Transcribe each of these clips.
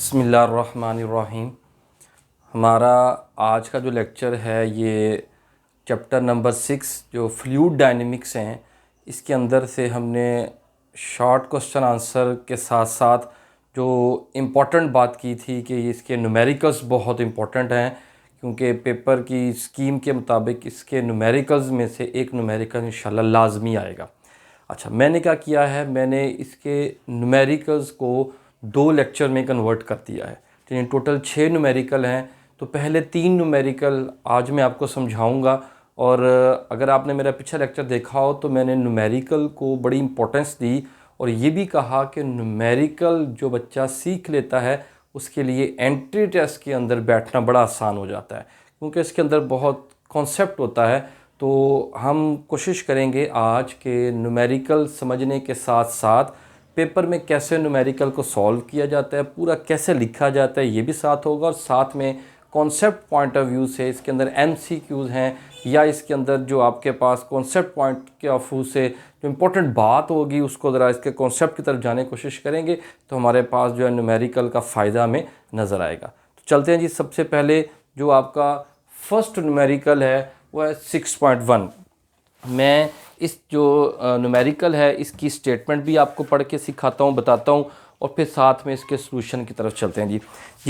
बिस्मिल्लाहिर्रहमानिर्रहीम। हमारा आज का जो लेक्चर है ये चैप्टर नंबर 6 जो फ्लूइड डायनेमिक्स हैं, इसके अंदर से हमने शॉर्ट क्वेश्चन आंसर के साथ साथ जो इम्पोर्टेंट बात की थी कि इसके न्यूमेरिकल्स बहुत इम्पोर्टेंट हैं, क्योंकि पेपर की स्कीम के मुताबिक इसके न्यूमेरिकल्स में से एक न्यूमेरिकल इंशाल्लाह लाजमी आएगा। अच्छा, मैंने क्या किया है, मैंने इसके न्यूमेरिकल्स को 2 लेक्चर में कन्वर्ट कर दिया है। तो इन टोटल 6 न्यूमेरिकल हैं। तो पहले 3 न्यूमेरिकल आज मैं आपको समझाऊंगा। और अगर आपने मेरा पिछला लेक्चर देखा हो तो मैंने न्यूमेरिकल को बड़ी इंपॉर्टेंस दी और ये भी कहा कि न्यूमेरिकल जो बच्चा सीख लेता है उसके लिए एंट्री टेस्ट के अंदर बैठना बड़ा आसान हो जाता है, क्योंकि इसके अंदर बहुत कॉन्सेप्ट होता है। तो हम कोशिश करेंगे आज के न्यूमेरिकल समझने के साथ साथ पेपर में कैसे न्यूमेरिकल को सॉल्व किया जाता है, पूरा कैसे लिखा जाता है, ये भी साथ होगा। और साथ में कॉन्सेप्ट पॉइंट ऑफ व्यू से इसके अंदर MCQs हैं, या इसके अंदर जो आपके पास कॉन्सेप्ट पॉइंट के ऑफ व्यू से जो इम्पोर्टेंट बात होगी उसको ज़रा इसके कॉन्सेप्ट की तरफ जाने की कोशिश करेंगे, तो हमारे पास जो है न्यूमेरिकल का फ़ायदा हमें नज़र आएगा। तो चलते हैं जी। सबसे पहले जो आपका फर्स्ट न्यूमेरिकल है वो है 6.1। मैं इस जो न्यूमेरिकल है इसकी स्टेटमेंट भी आपको पढ़ के सिखाता हूँ, बताता हूँ, और फिर साथ में इसके सॉल्यूशन की तरफ चलते हैं जी।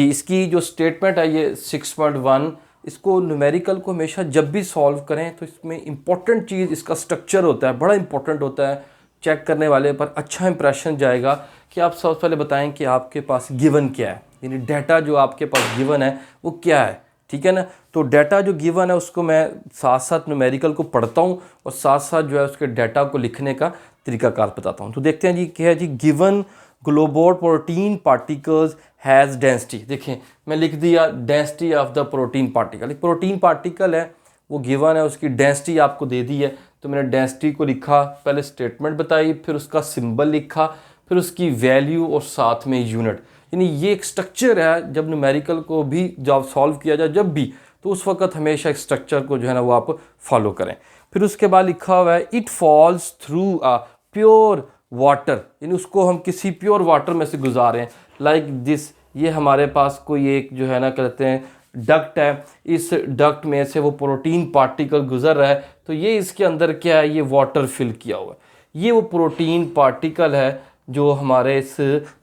इसकी जो स्टेटमेंट है ये 6.1, इसको न्यूमेरिकल को हमेशा जब भी सॉल्व करें तो इसमें इंपॉर्टेंट चीज़ इसका स्ट्रक्चर होता है, बड़ा इंपॉर्टेंट होता है। चेक करने वाले पर अच्छा इंप्रेशन जाएगा कि आप सबसे पहले बताएं कि आपके पास गिवन क्या है, यानी डाटा जो आपके पास गिवन है वो क्या है, ठीक है ना। तो डाटा जो गिवन है उसको मैं साथ साथ न्यूमेरिकल को पढ़ता हूँ और साथ साथ जो है उसके डाटा को लिखने का तरीकाकार बताता हूँ। तो देखते हैं जी क्या है जी। Given globular protein particles has density. देखें मैं लिख दिया density of the protein particle. एक प्रोटीन पार्टिकल है वो गिवन है, उसकी डेंसिटी आपको दे दी है। तो मैंने डेंसिटी को लिखा, पहले स्टेटमेंट बताई, फिर उसका सिंबल लिखा, फिर उसकी वैल्यू और साथ में यूनिट। यानी ये एक स्ट्रक्चर है। जब न्यूमेरिकल को भी जब सॉल्व किया जाए जब भी, तो उस वक्त हमेशा एक स्ट्रक्चर को जो है ना वो आप फॉलो करें। फिर उसके बाद लिखा हुआ है it falls through a pure water, यानी उसको हम किसी प्योर वाटर में से गुजारें, लाइक दिस। ये हमारे पास कोई एक जो है ना कहते हैं डक्ट है, इस डक्ट में से वो प्रोटीन पार्टिकल गुजर रहा है, तो ये इसके अंदर क्या है, ये वाटर फिल किया हुआ है। ये वो प्रोटीन पार्टिकल है जो हमारे इस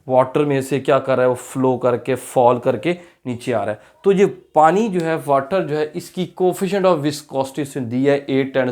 वाटर में से क्या कर रहा है, वो फ्लो करके फॉल करके नीचे आ रहा है। तो ये पानी जो है, वाटर जो है, इसकी कोफिशिएंट ऑफ विस्कोसिटी से दी है 8 ×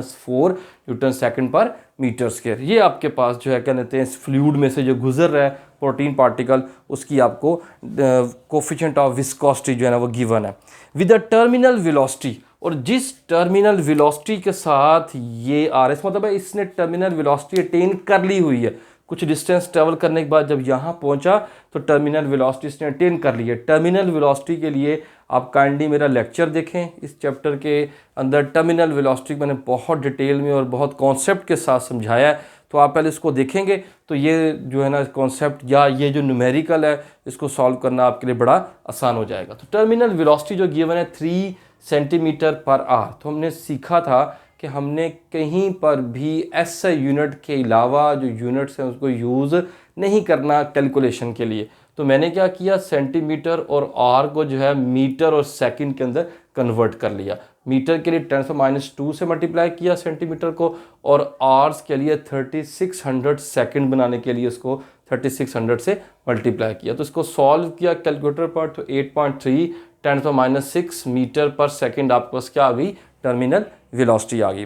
4 न्यूटन सेकंड पर मीटर स्क्वायर। ये आपके पास जो है क्या कहते हैं, इस फ्लूइड में से जो गुजर रहा है प्रोटीन पार्टिकल, उसकी आपको कोफिशिएंट ऑफ विस्कोसिटी जो है ना वो गिवन है विद अ टर्मिनल वेलोसिटी। और जिस टर्मिनल वेलोसिटी के साथ ये आ रहा है, इसका मतलब है इसने टर्मिनल वेलोसिटी अटेन कर ली हुई है। कुछ डिस्टेंस ट्रेवल करने के बाद जब यहाँ पहुँचा तो टर्मिनल वेलोसिटी इसने अटेन कर ली है। टर्मिनल वेलोसिटी के लिए आप काइंडली मेरा लेक्चर देखें। इस चैप्टर के अंदर टर्मिनल वेलोसिटी मैंने बहुत डिटेल में और बहुत कॉन्सेप्ट के साथ समझाया है, तो आप पहले इसको देखेंगे तो ये जो है ना कॉन्सेप्ट या ये जो न्यूमेरिकल है इसको सॉल्व करना आपके लिए बड़ा आसान हो जाएगा। तो टर्मिनल वेलोसिटी जो गिवन है 3 cm/h। तो हमने सीखा था कि हमने कहीं पर भी SI यूनिट के अलावा जो यूनिट्स हैं उसको यूज़ नहीं करना कैलकुलेशन के लिए। तो मैंने क्या किया, सेंटीमीटर और आर को जो है मीटर और सेकंड के अंदर कन्वर्ट कर लिया। मीटर के लिए 10⁻² से मल्टीप्लाई किया सेंटीमीटर को, और आर्स के लिए 3600 सेकंड बनाने के लिए उसको 3600 से मल्टीप्लाई किया। तो इसको सॉल्व किया कैलकुलेटर पर, तो 8.3 10⁻6 मीटर पर सेकंड आपको क्या आ गई, टर्मिनल वेलोसिटी आ गई।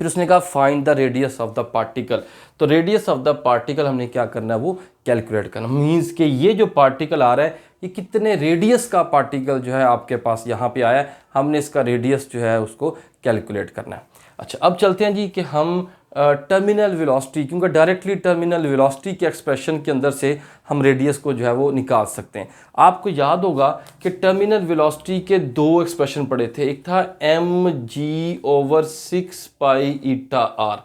फिर उसने कहा find the radius of the particle. तो रेडियस ऑफ द पार्टिकल हमने क्या करना है, वो कैलकुलेट करना। मीन्स कि ये जो पार्टिकल आ रहा है ये कितने रेडियस का पार्टिकल जो है आपके पास यहाँ पे आया है, हमने इसका रेडियस जो है उसको कैलकुलेट करना है। अच्छा, अब चलते हैं जी कि हम टर्मिनल वेलोसिटी, क्योंकि डायरेक्टली टर्मिनल वेलोसिटी के एक्सप्रेशन के अंदर से हम रेडियस को जो है वो निकाल सकते हैं। आपको याद होगा कि टर्मिनल वेलोसिटी के 2 एक्सप्रेशन पढ़े थे, एक था mg/6π/r।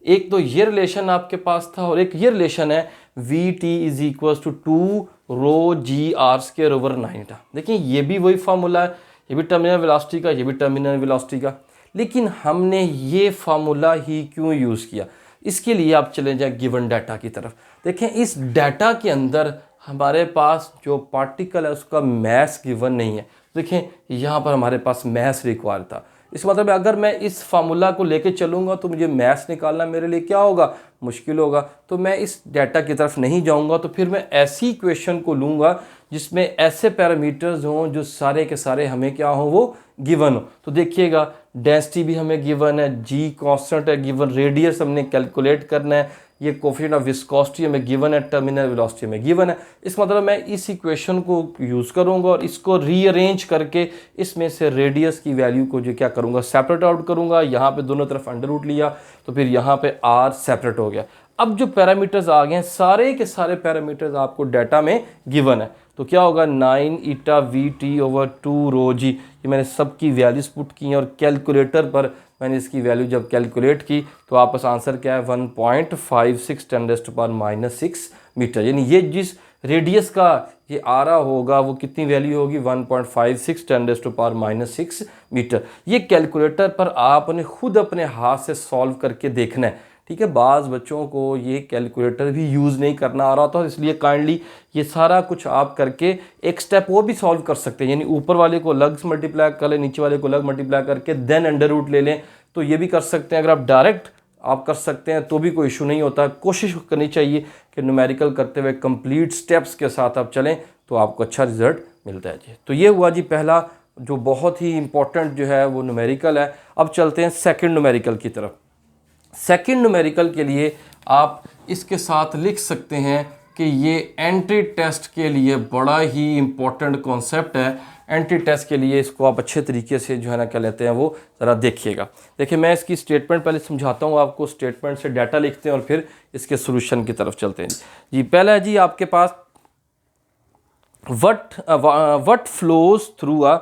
एक तो ये रिलेशन आपके पास था और एक ये रिलेशन है Vt = 2 ρg r²/9 था। देखिए ये भी वही फार्मूला है, ये भी टर्मिनल वेलोसिटी का, ये भी टर्मिनल वेलोसिटी का। लेकिन हमने ये फार्मूला ही क्यों यूज़ किया, इसके लिए आप चले जाए गिवन डाटा की तरफ। देखें इस डाटा के अंदर हमारे पास जो पार्टिकल है उसका मैस गिवन नहीं है। देखें यहाँ पर हमारे पास मैस रिक्वायर था। इस मतलब है अगर मैं इस फार्मूला को लेके चलूँगा तो मुझे मैस निकालना मेरे लिए क्या होगा, मुश्किल होगा। तो मैं इस डाटा की तरफ नहीं जाऊँगा, तो फिर मैं ऐसी इक्वेशन को लूँगा जिसमें ऐसे पैरामीटर्स हों जो सारे के सारे हमें क्या हो, वो गिवन हो। तो देखिएगा डेंसिटी भी हमें गिवन है, जी कांस्टेंट है गिवन, रेडियस हमने कैलकुलेट करना है, ये कोफिशिएंट ऑफ विस्कोसिटी हमें गिवन है, टर्मिनल वेलोसिटी में गिवन है। इस मतलब मैं इस इक्वेशन को यूज़ करूंगा और इसको रीअरेंज करके इसमें से रेडियस की वैल्यू को जो क्या करूंगा, सेपरेट आउट करूंगा। यहाँ पे दोनों तरफ अंडर रूट लिया तो फिर यहाँ पे आर सेपरेट हो गया। अब जो पैरामीटर्स आ गए हैं सारे के सारे पैरामीटर्स आपको डाटा में गिवन है। तो क्या होगा 9 ईटा वी टी ओवर 2 रो जी, ये मैंने सबकी वैल्यूज पुट की हैं और कैलकुलेटर पर मैंने इसकी वैल्यू जब कैलकुलेट की तो आपस आंसर क्या है 1.56 10⁻⁻6 मीटर। यानी ये जिस रेडियस का ये आ रहा होगा वो कितनी वैल्यू होगी 1.56 10⁻⁻6 मीटर। ये कैलकुलेटर पर आपने खुद अपने हाथ से सॉल्व करके देखना है, ठीक है। बाज़ बच्चों को ये कैलकुलेटर भी यूज़ नहीं करना आ रहा था, इसलिए काइंडली ये सारा कुछ आप करके एक स्टेप वो भी सॉल्व कर सकते हैं। यानी ऊपर वाले को अलग मल्टीप्लाई कर लें, नीचे वाले को अलग मल्टीप्लाई करके देन अंडर रूट ले लें, तो ये भी कर सकते हैं। अगर आप डायरेक्ट आप कर सकते हैं तो भी कोई इशू नहीं होता। कोशिश करनी चाहिए कि न्यूमेरिकल करते हुए कंप्लीट स्टेप्स के साथ आप चलें तो आपको अच्छा रिजल्ट मिलता है जी। तो ये हुआ जी पहला जो बहुत ही इंपॉर्टेंट जो है वो न्यूमेरिकल है। अब चलते हैं सेकंड न्यूमेरिकल की तरफ। सेकंड न्यूमेरिकल के लिए आप इसके साथ लिख सकते हैं कि ये एंट्री टेस्ट के लिए बड़ा ही इम्पोर्टेंट कॉन्सेप्ट है। एंट्री टेस्ट के लिए इसको आप अच्छे तरीके से जो है ना क्या लेते हैं वो ज़रा देखिएगा। देखिए मैं इसकी स्टेटमेंट पहले समझाता हूँ आपको, स्टेटमेंट से डाटा लिखते हैं और फिर इसके सोल्यूशन की तरफ चलते हैं जी। पहला है जी आपके पास वट फ्लोज थ्रू अ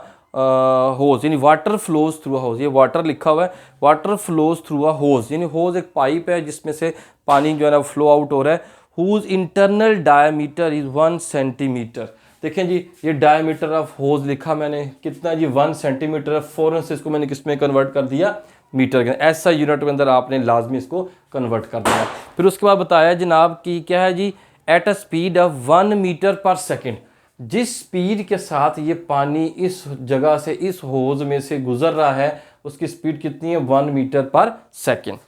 होज, यानी वाटर फ्लोज थ्रू अ होज। ये वाटर लिखा हुआ है, वाटर फ्लोज थ्रू अ होज, यानी होज एक पाइप है जिसमें से पानी जो है ना फ्लो आउट हो रहा है। Whose internal diameter is 1 centimetre. देखें जी ये डायमीटर ऑफ होज लिखा मैंने कितना जी 1 सेंटीमीटर है। फ़ौरन से इसको मैंने किस में कन्वर्ट कर दिया, मीटर के। ऐसा यूनिट के अंदर आपने लाजमी इसको कन्वर्ट कर दिया। फिर उसके बाद बताया जनाब कि क्या है जी, at a speed of 1 meter पर सेकेंड, जिस स्पीड के साथ ये पानी इस जगह से इस होज में से गुजर रहा है उसकी स्पीड कितनी है 1 मीटर पर सेकेंड।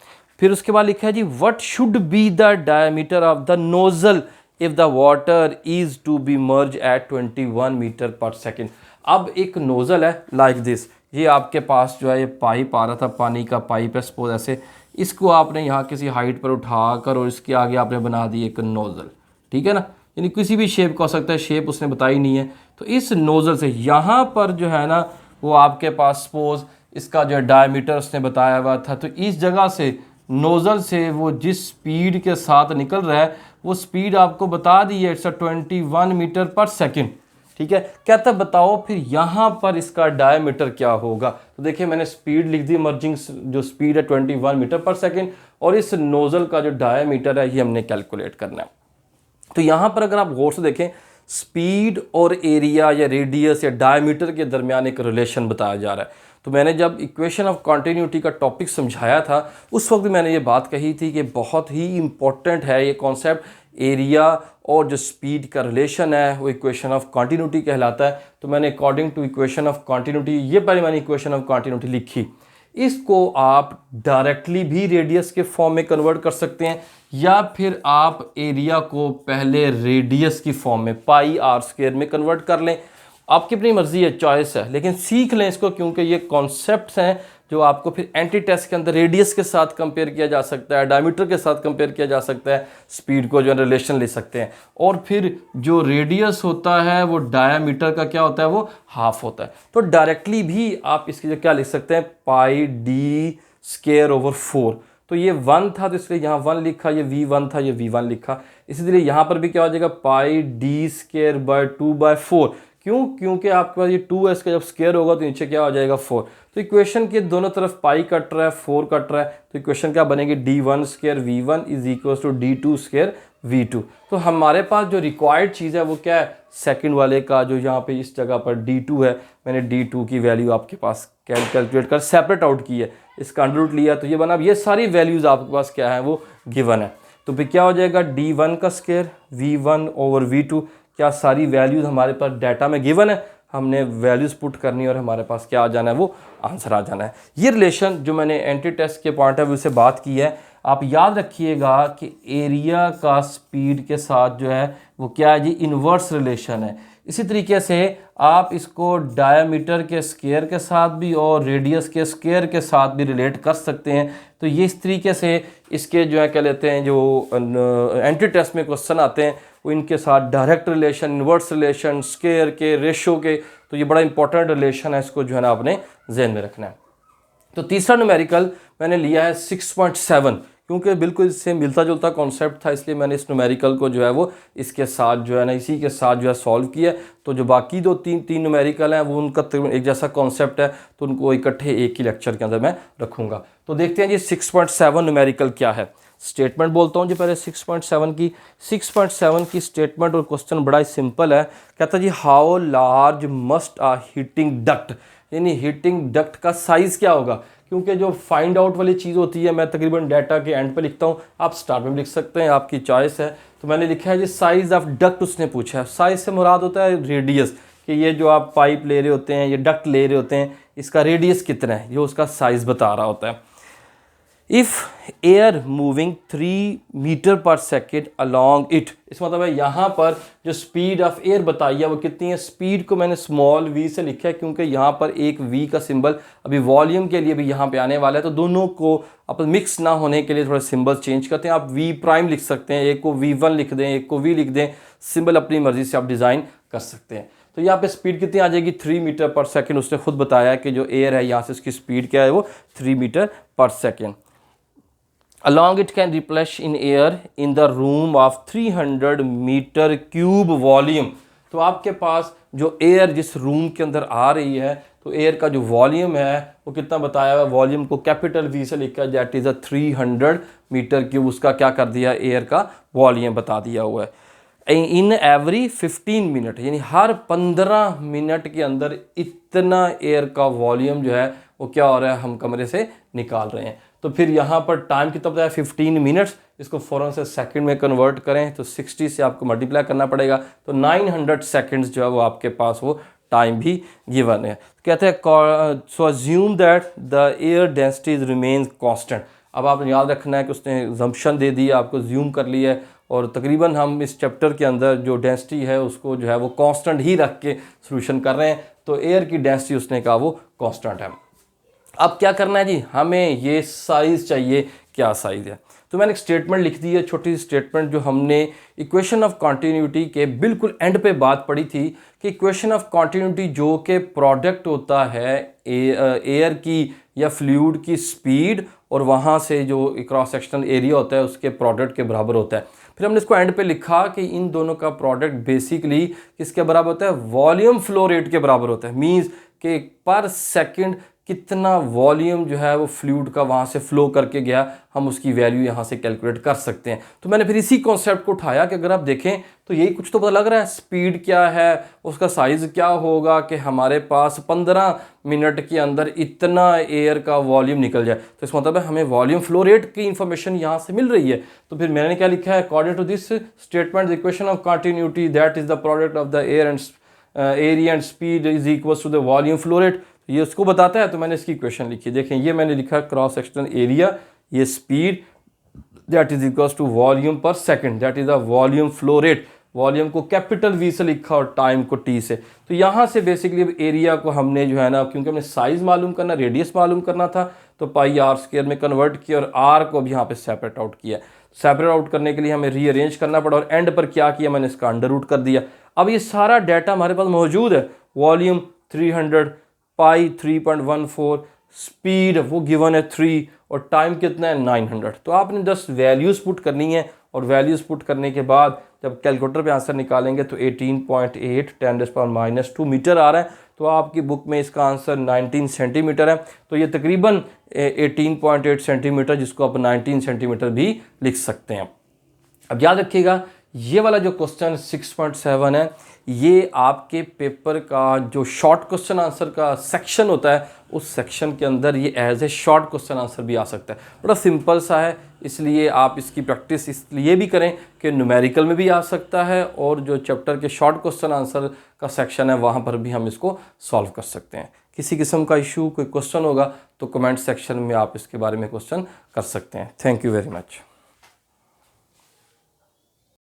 फिर उसके बाद लिखा है जी what should be the diameter of the nozzle if the water is to be merge at 21 meter पर सेकेंड। अब एक नोजल है लाइक दिस, ये आपके पास जो है ये पाइप आ रहा था, पानी का पाइप है सपोज ऐसे, इसको आपने यहाँ किसी हाइट पर उठाकर और इसके आगे आपने बना दी एक नोजल, ठीक है ना। यानी किसी भी शेप का हो सकता है, शेप उसने बताई नहीं है। तो इस नोज़ल से यहाँ पर जो है ना वो आपके पास सपोज इसका जो डायमीटर उसने बताया हुआ था, तो इस जगह से नोज़ल से वो जिस स्पीड के साथ निकल रहा है वो स्पीड आपको बता दी है, इट्स 21 मीटर पर सेकेंड, ठीक है। कहता बताओ फिर यहाँ पर इसका डायमीटर क्या होगा। तो देखिए मैंने स्पीड लिख दी, मर्जिंग जो स्पीड है 21 मीटर पर सेकेंड, और इस नोज़ल का जो डायमीटर है ये हमने कैलकुलेट करना है। तो यहाँ पर अगर आप गौर से देखें स्पीड और एरिया या रेडियस या डायमीटर के दरमियान एक रिलेशन बताया जा रहा है। तो मैंने जब इक्वेशन ऑफ कॉन्टीन्यूटी का टॉपिक समझाया था उस वक्त मैंने ये बात कही थी कि बहुत ही इम्पोर्टेंट है ये कॉन्सेप्ट, एरिया और जो स्पीड का रिलेशन है वो इक्वेशन ऑफ कॉन्टीन्यूटी कहलाता है। तो मैंने according to equation of continuity ये पहले मैंने इक्वेशन ऑफ कॉन्टीन्यूटी लिखी। इसको आप डायरेक्टली भी रेडियस के फॉर्म में कन्वर्ट कर सकते हैं या फिर आप एरिया को पहले रेडियस की फॉर्म में पाई आर स्क्वायर में कन्वर्ट कर लें, आपकी अपनी मर्जी है, चॉइस है, लेकिन सीख लें इसको क्योंकि ये कॉन्सेप्ट्स हैं जो आपको फिर एंटी टेस्ट के अंदर रेडियस के साथ कंपेयर किया जा सकता है, डायमीटर के साथ कंपेयर किया जा सकता है, स्पीड को जो रिलेशन ले सकते हैं। और फिर जो रेडियस होता है वो डायमीटर का क्या होता है, वो हाफ होता है। तो डायरेक्टली भी आप इसकी जो क्या लिख सकते हैं पाई डी स्क्वायर ओवर 4। तो ये 1 था तो इसलिए यहाँ 1 लिखा, ये V1 था ये V1 लिखा। इसी तरह यहाँ पर भी क्या हो जाएगा पाई डी स्क्वायर बाय 2/4। क्यों? क्योंकि आपके पास ये 2 है, इसका जब स्क्वायर होगा तो नीचे क्या हो जाएगा 4। तो इक्वेशन के दोनों तरफ पाई कट रहा है, 4 कट रहा है, तो इक्वेशन क्या बनेगी D1 square V1 is equal to D2 square V2। तो हमारे पास जो रिक्वायर्ड चीज़ है वो क्या है, सेकंड वाले का जो यहाँ पे इस जगह पर D2 है, मैंने D2 की वैल्यू आपके पास कैलकुलेट कर सेपरेट आउट की है, इसका अंडर रूट लिया तो ये बना। अब ये सारी वैल्यूज़ आपके पास क्या है वो गिवन है। तो फिर क्या हो जाएगा D1 का स्क्वायर V1 ओवर V2, क्या सारी वैल्यूज़ हमारे पास डाटा में गिवन है, हमने वैल्यूज़ पुट करनी है और हमारे पास क्या आ जाना है, वो आंसर आ जाना है। ये रिलेशन जो मैंने एंटी टेस्ट के पॉइंट ऑफ व्यू से बात की है, आप याद रखिएगा कि एरिया का स्पीड के साथ जो है वो क्या है जी, इन्वर्स रिलेशन है। इसी तरीके से आप इसको डायामीटर के स्क्वायर के साथ भी और रेडियस के स्क्वायर के साथ भी रिलेट कर सकते हैं। तो ये इस तरीके से इसके जो है क्या लेते हैं, जो एंटी टेस्ट में क्वेश्चन आते हैं वो इनके साथ direct relation, inverse relation, square के, रेशो के, तो ये बड़ा इंपॉर्टेंट रिलेशन है, इसको जो है ना आपने जहन में रखना है। तो तीसरा न्यूमेरिकल मैंने लिया है 6.7, क्योंकि बिल्कुल इससे मिलता जुलता कॉन्सेप्ट था, इसलिए मैंने इस न्यूमेरिकल को जो है वो इसके साथ जो है ना, इसी के साथ जो है सॉल्व किया। तो जो बाकी दो तीन न्यूमेरिकल हैं वो उनका एक जैसा कॉन्सेप्ट है, तो उनको इकट्ठे एक ही लेक्चर के अंदर मैं रखूँगा। तो देखते हैं जी 6.7 न्यूमेरिकल क्या है। स्टेटमेंट बोलता हूँ जी पहले 6.7 की। 6.7 की स्टेटमेंट और क्वेश्चन बड़ा ही सिंपल है। कहता है जी how large must a heating duct, यानी हीटिंग डक्ट का साइज़ क्या होगा। क्योंकि जो फाइंड आउट वाली चीज़ होती है मैं तकरीबन डाटा के एंड पे लिखता हूँ, आप स्टार्ट में भी लिख सकते हैं, आपकी चॉइस है। तो मैंने लिखा है जी साइज़ ऑफ डक्ट उसने पूछा है। साइज़ से मुराद होता है रेडियस, कि ये जो आप पाइप ले रहे होते हैं, ये डक्ट ले रहे होते हैं, इसका रेडियस कितना है, ये उसका साइज़ बता रहा होता है। इफ़ एयर मूविंग 3 मीटर पर सेकेंड अलॉन्ग इट, इस मतलब है यहाँ पर जो स्पीड ऑफ एयर बताई है वो कितनी है। स्पीड को मैंने स्मॉल v से लिखा है क्योंकि यहाँ पर एक v का सिंबल अभी वॉल्यूम के लिए भी यहाँ पे आने वाला है, तो दोनों को अपन मिक्स ना होने के लिए थोड़ा सिंबल चेंज करते हैं। आप v प्राइम लिख सकते हैं, एक को v1 लिख दें, एक को v लिख दें, सिंबल अपनी मर्जी से आप डिज़ाइन कर सकते हैं। तो यहाँ पे स्पीड कितनी आ जाएगी, 3 मीटर पर सेकेंड। उसने खुद बताया कि जो एयर है यहाँ से उसकी स्पीड क्या है, वो 3 मीटर पर second. Along it can replenish in air in the room of 300 metre cube volume. तो आपके पास जो एयर जिस रूम के अंदर आ रही है, तो एयर का जो वॉल्यूम है वो कितना बताया हुआ है, वॉल्यूम को कैपिटल वी से लिखा है, दैट इज़ 300 मीटर क्यूब। उसका क्या कर दिया, एयर का वॉल्यूम बता दिया हुआ है। इन एवरी 15 मिनट, यानी हर 15 मिनट के अंदर इतना एयर का वॉल्यूम जो है वो क्या हो रहा है, हम कमरे से निकाल रहे हैं। तो फिर यहाँ पर टाइम कितना बताया, 15 मिनट्स। इसको फ़ौरन से सेकंड में कन्वर्ट करें तो 60 से आपको मल्टीप्लाई करना पड़ेगा, तो 900 सेकंड्स जो है वो आपके पास वो टाइम भी गिवन है। कहते हैं so assume that the air density remains constant. अब आपने याद रखना है कि उसने अजम्पशन दे दी, आपको ज्यूम कर लिया है, और तकरीबन हम इस चैप्टर के अंदर जो डेंसिटी है उसको जो है वो कांस्टेंट ही रख के सॉल्यूशन कर रहे हैं। तो एयर की डेंसिटी उसने कहा वो कांस्टेंट है। अब क्या करना है जी, हमें ये साइज़ चाहिए, क्या साइज़ है। तो मैंने एक स्टेटमेंट लिख दी है, छोटी सी स्टेटमेंट, जो हमने इक्वेशन ऑफ कॉन्टीन्यूटी के बिल्कुल एंड पे बात पड़ी थी कि इक्वेशन ऑफ कॉन्टीन्यूटी जो कि प्रोडक्ट होता है एयर की या फ्लूइड की स्पीड और वहाँ से जो क्रॉस सेक्शनल एरिया होता है उसके प्रोडक्ट के बराबर होता है। फिर हमने इसको एंड पे लिखा कि इन दोनों का प्रोडक्ट बेसिकली किसके बराबर होता है, वॉल्यूम फ्लो रेट के बराबर होता है। मीन्स कि पर सेकंड कितना वॉल्यूम जो है वो फ्लूइड का वहाँ से फ्लो करके गया, हम उसकी वैल्यू यहाँ से कैलकुलेट कर सकते हैं। तो मैंने फिर इसी कॉन्सेप्ट को उठाया कि अगर आप देखें तो यही कुछ तो पता लग रहा है, स्पीड क्या है, उसका साइज़ क्या होगा कि हमारे पास 15 मिनट के अंदर इतना एयर का वॉल्यूम निकल जाए। तो इसका मतलब है हमें वॉल्यूम फ्लो रेट की इन्फॉर्मेशन यहाँ से मिल रही है। तो फिर मैंने क्या लिखा है, according to this statement the equation of continuity that is the product of the air and area and speed is equal to the volume flow rate. ये उसको बताता है, तो मैंने इसकी इक्वेशन लिखी। देखें ये मैंने लिखा क्रॉस सेक्शनल एरिया, ये speed that is equal to volume पर second, that is the volume flow rate. Volume को कैपिटल वी से लिखा और टाइम को टी से। तो यहाँ से बेसिकली अब एरिया को हमने जो है ना, क्योंकि हमने साइज़ मालूम करना, रेडियस मालूम करना था, तो पाई आर स्क्वायर में कन्वर्ट किया और आर को अब यहाँ पे सेपरेट आउट किया। सेपरेट आउट करने के लिए हमें रीअरेंज करना पड़ा और एंड पर क्या किया, मैंने इसका अंडर रूट कर दिया। अब ये सारा डाटा हमारे पास मौजूद है, वॉल्यूम 300, पाई 3.14, स्पीड वो गिवन है 3 और टाइम कितना है 900। तो आपने 10 वैल्यूज़ पुट करनी है और वैल्यूज़ पुट करने के बाद जब कैलकुलेटर पे आंसर निकालेंगे तो 18.8 10⁻² मीटर आ रहा है। तो आपकी बुक में इसका आंसर 19 सेंटीमीटर है। तो ये तकरीबन 18.8 सेंटीमीटर, जिसको आप 19 सेंटीमीटर भी लिख सकते हैं। अब याद रखिएगा ये वाला जो क्वेश्चन 6.7 है, ये आपके पेपर का जो शॉर्ट क्वेश्चन आंसर का सेक्शन होता है उस सेक्शन के अंदर ये as a short question answer भी आ सकता है। बड़ा सिंपल सा है, इसलिए आप इसकी प्रैक्टिस इसलिए भी करें कि न्यूमेरिकल में भी आ सकता है और जो चैप्टर के शॉर्ट क्वेश्चन आंसर का सेक्शन है वहाँ पर भी हम इसको सॉल्व कर सकते हैं। किसी किस्म का इशू कोई क्वेश्चन होगा तो कमेंट सेक्शन में आप इसके बारे में क्वेश्चन कर सकते हैं। Thank you very much.